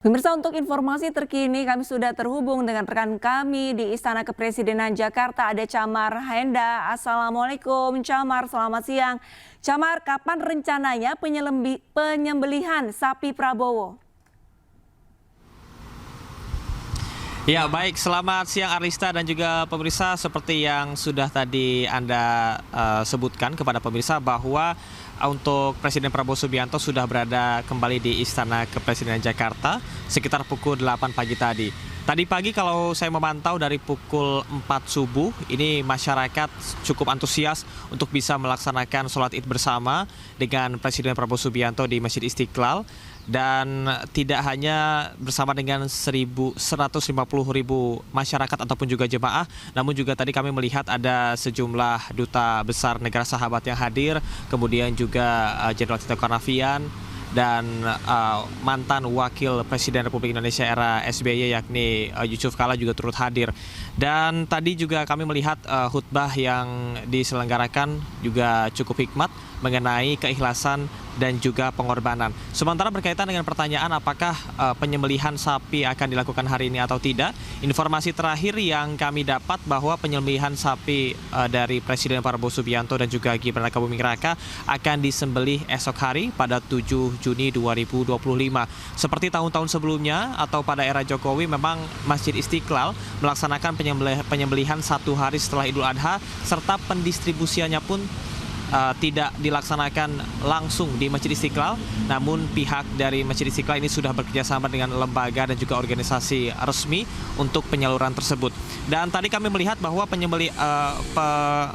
Pemirsa, untuk informasi terkini kami sudah terhubung dengan rekan kami di Istana Kepresidenan Jakarta, ada Chamar Henda. Assalamualaikum Chamar, selamat siang. Chamar, kapan rencananya penyembelihan sapi Prabowo? Ya, baik, selamat siang Arlista dan juga pemirsa. Seperti yang sudah tadi Anda sebutkan kepada pemirsa bahwa untuk Presiden Prabowo Subianto sudah berada kembali di Istana Kepresidenan Jakarta sekitar pukul 8 pagi tadi. Tadi pagi kalau saya memantau dari pukul 4 subuh, ini masyarakat cukup antusias untuk bisa melaksanakan sholat id bersama dengan Presiden Prabowo Subianto di Masjid Istiqlal. Dan tidak hanya bersama dengan 150.000 masyarakat ataupun juga jemaah, namun juga tadi kami melihat ada sejumlah duta besar negara sahabat yang hadir, kemudian juga Jenderal Tito Karnavian dan mantan wakil Presiden Republik Indonesia era SBY yakni Yusuf Kala juga turut hadir. Dan tadi juga kami melihat khutbah yang diselenggarakan juga cukup hikmat mengenai keikhlasan dan juga pengorbanan. Sementara berkaitan dengan pertanyaan apakah penyembelihan sapi akan dilakukan hari ini atau tidak, informasi terakhir yang kami dapat bahwa penyembelihan sapi dari Presiden Prabowo Subianto dan juga Gibran Rakabuming Raka akan disembelih esok hari pada 7 Juni 2025. Seperti tahun-tahun sebelumnya atau pada era Jokowi, memang Masjid Istiqlal melaksanakan penyembelihan satu hari setelah Idul Adha, serta pendistribusiannya pun tidak dilaksanakan langsung di Masjid Istiqlal, namun pihak dari Masjid Istiqlal ini sudah bekerjasama dengan lembaga dan juga organisasi resmi untuk penyaluran tersebut. Dan tadi kami melihat bahwa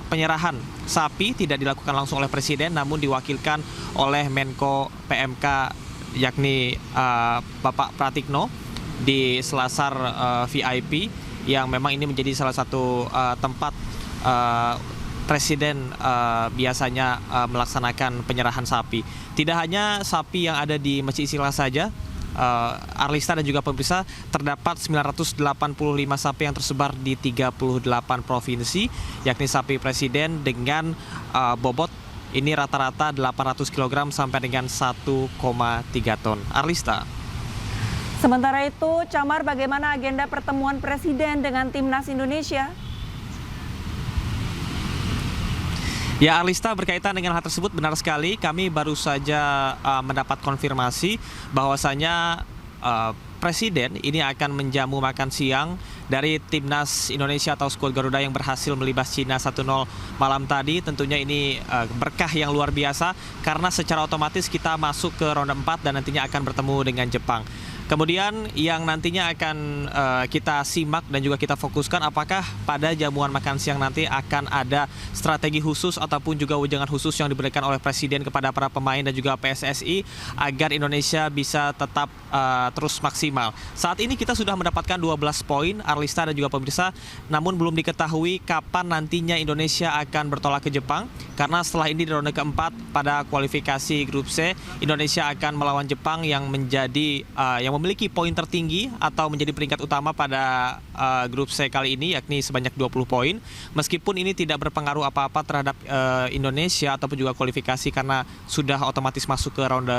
penyerahan sapi tidak dilakukan langsung oleh Presiden, namun diwakilkan oleh Menko PMK yakni Bapak Pratikno di Selasar VIP, yang memang ini menjadi salah satu tempat Presiden biasanya melaksanakan penyerahan sapi. Tidak hanya sapi yang ada di Masjid Istiqlal saja, Arlista dan juga pemirsa, terdapat 985 sapi yang tersebar di 38 provinsi, yakni sapi Presiden dengan bobot ini rata-rata 800 kg sampai dengan 1,3 ton. Arlista. Sementara itu, Chamar, bagaimana agenda pertemuan Presiden dengan Timnas Indonesia? Ya, Arlista, berkaitan dengan hal tersebut benar sekali. Kami baru saja mendapat konfirmasi bahwasanya Presiden ini akan menjamu makan siang dari Timnas Indonesia atau skuad Garuda yang berhasil melibas Cina 1-0 malam tadi. Tentunya ini berkah yang luar biasa karena secara otomatis kita masuk ke ronde 4 dan nantinya akan bertemu dengan Jepang. Kemudian yang nantinya akan kita simak dan juga kita fokuskan, apakah pada jamuan makan siang nanti akan ada strategi khusus ataupun juga wejangan khusus yang diberikan oleh Presiden kepada para pemain dan juga PSSI agar Indonesia bisa tetap terus maksimal. Saat ini kita sudah mendapatkan 12 poin, Arlista dan juga pemirsa, namun belum diketahui kapan nantinya Indonesia akan bertolak ke Jepang, karena setelah ini di ronde keempat pada kualifikasi grup C, Indonesia akan melawan Jepang yang menjadi yang memiliki poin tertinggi atau menjadi peringkat utama pada grup C kali ini, yakni sebanyak 20 poin. Meskipun ini tidak berpengaruh apa-apa terhadap Indonesia ataupun juga kualifikasi karena sudah otomatis masuk ke ronde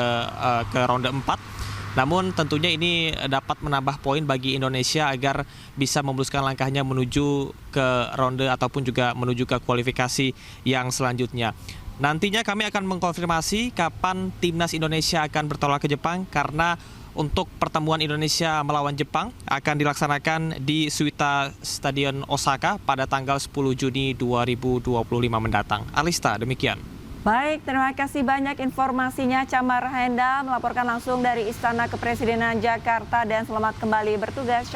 4. Namun tentunya ini dapat menambah poin bagi Indonesia agar bisa memuluskan langkahnya menuju ke ronde ataupun juga menuju ke kualifikasi yang selanjutnya. Nantinya kami akan mengkonfirmasi kapan Timnas Indonesia akan bertolak ke Jepang, karena untuk pertemuan Indonesia melawan Jepang akan dilaksanakan di Suita Stadion Osaka pada tanggal 10 Juni 2025 mendatang. Arlista, demikian. Baik, terima kasih banyak informasinya Chamar Henda melaporkan langsung dari Istana Kepresidenan Jakarta, dan selamat kembali bertugas.